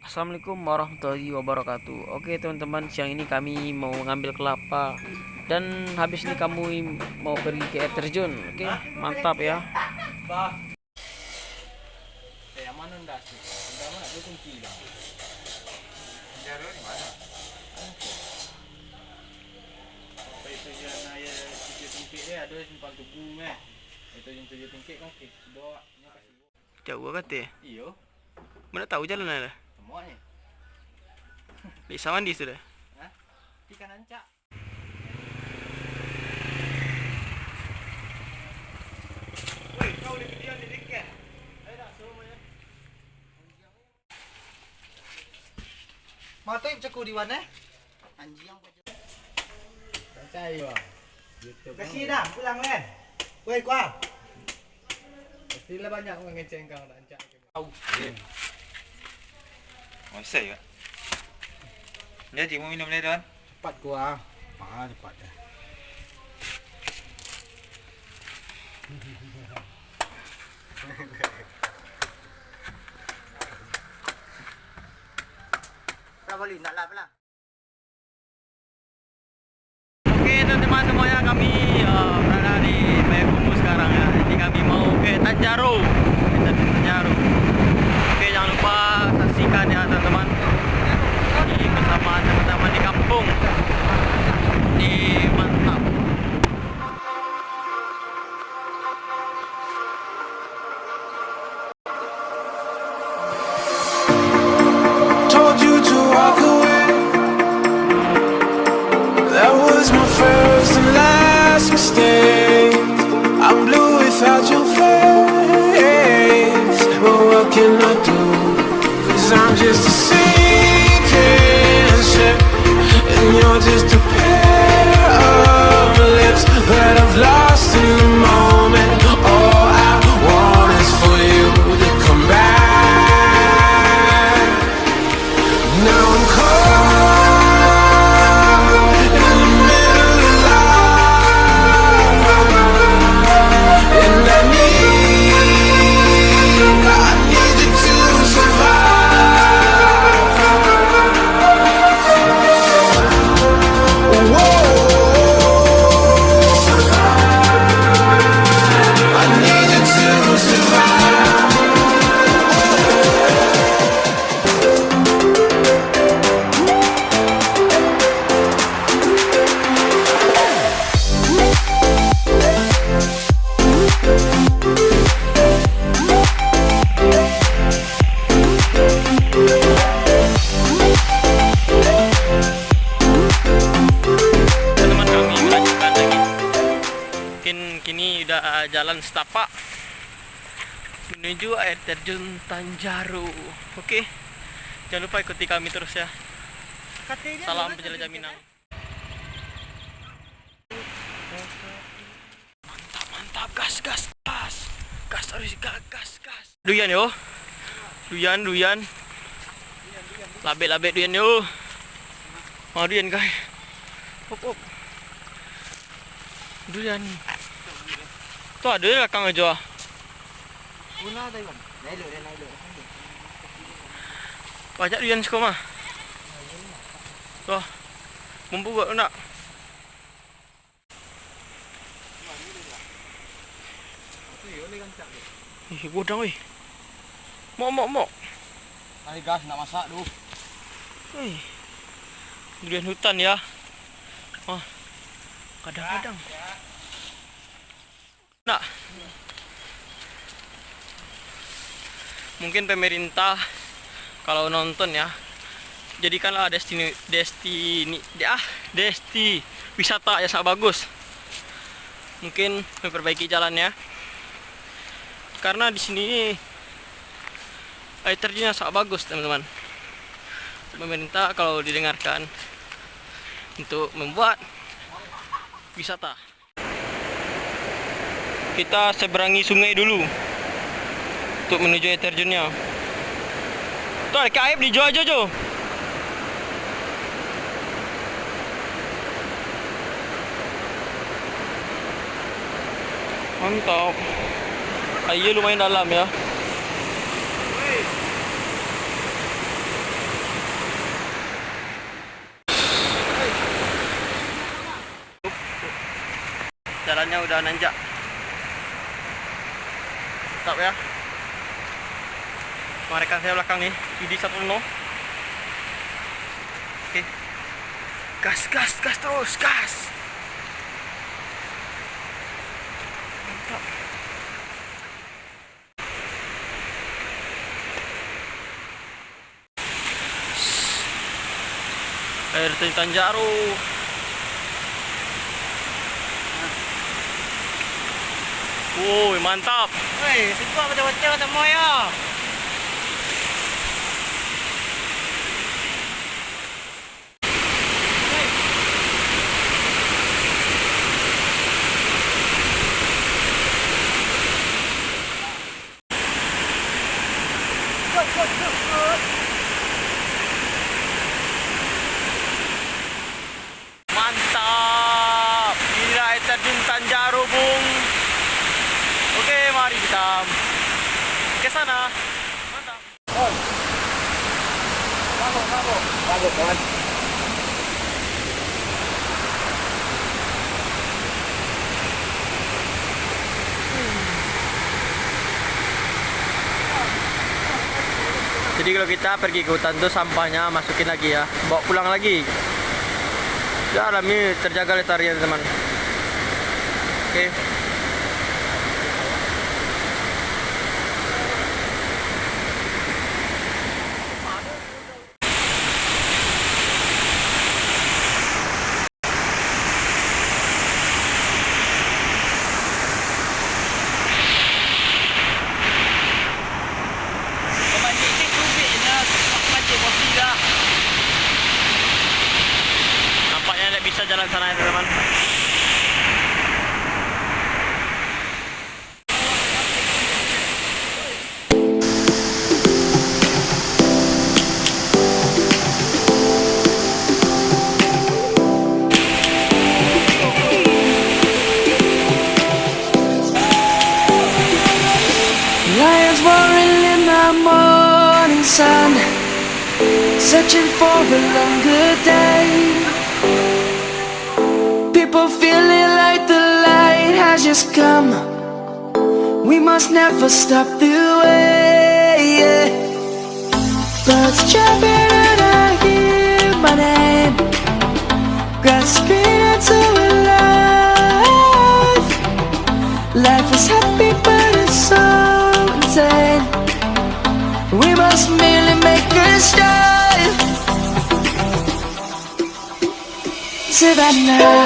Assalamualaikum warahmatullahi wabarakatuh. Oke teman-teman, siang ini kami mau ngambil kelapa dan habis ini kamu mau pergi ke air terjun. Oke, mantap ya. Jauh kata ya? Iyo, Mana tahu jalan ada? semuanya. Di Sawandi sudah. Hah? Ikan ancak. Woi, kau di video di dekat. Ayo dah, semuanya. Mata yang ceku di mana? Anjing yang pojok. Percaya. Kasih dah, pulang len. Woi, kuah. Pastilah banyak mengeceng kau nak ancak. Oh, saya ya. Dia cik mau minum ni tuan. Cepat kuah. Cepat dah. Berapa li nak lap lah. Oke teman-teman semuanya, kami berada di Payakumbuh sekarang ya. Jadi kami mau ke Tanjaro. Tanjaro. Oke, jangan lupa saksikan ya teman-teman. Ini bersama teman-teman di kampung. Ini mantap. Told you to walk away. That was my first and last mistake. I'm blue without your face. But what can I do? 'Cause I'm just a sinking ship, and you're just a pair of lips that I've lost in the moment. All I want is for you to come back. Now I'm caught in the middle of life, and I need you to survive. Whoa, I need you to survive. Teman-teman, kami lanjutkan lagi. Mungkin kini udah jalan setapak menuju air terjun Tanjaro. Oke, jangan lupa ikuti kami terus ya. Salam penjelajah Minang. Mantap, mantap, gas, gas, gas, gas, harus gas, gas. Duyan yo, duyan, duyan, labet, labet duyan yo. Mau duyan kai, hop, hop. Duyan. Tuh ada di belakang aja. Guna dah bang. Naik. Banyak duyan sekolah mah. Tuh, mampu buat nak. Ih, godang weh. Mok. Hai gas nak masak dulu. Wih. Durian hutan ya. Oh. Kadang-kadang. Nah. Mungkin pemerintah kalau nonton ya, jadikanlah desti wisata yang sangat bagus. Mungkin memperbaiki jalannya. Karena di sini air terjunnya sangat bagus, teman-teman. Pemerintah kalau didengarkan untuk membuat wisata. Kita seberangi sungai dulu untuk menuju air terjunnya. Tuh, ada air di Jo. Mantap. Airnya lumayan dalam ya. hujannya udah nanjak. Mantap ya. Rekan saya belakang nih, ID 110. Oke. Gas terus, gas. Mantap. Air Tanjaro. Woi, mantap. Hei, suka macam-macam kata Moya. Mantap. Inilah air terjun Tanjaro, Bung. Oke, mari kita ke sana. Mantap. Bagus kawan. Jadi kalau kita pergi ke hutan tuh sampahnya masukin lagi ya, bawa pulang lagi. Ya, alami terjaga lestarian teman. Oke. Nampaknya tidak bisa jalan sana ya teman. Lions roaring in the morning sun, searching for a longer day. People feeling like the light has just come. We must never stop the way. Birds chirping and I hear my name, grasping into a life. Life is happy but it's so insane. We must merely make a start. Savannah,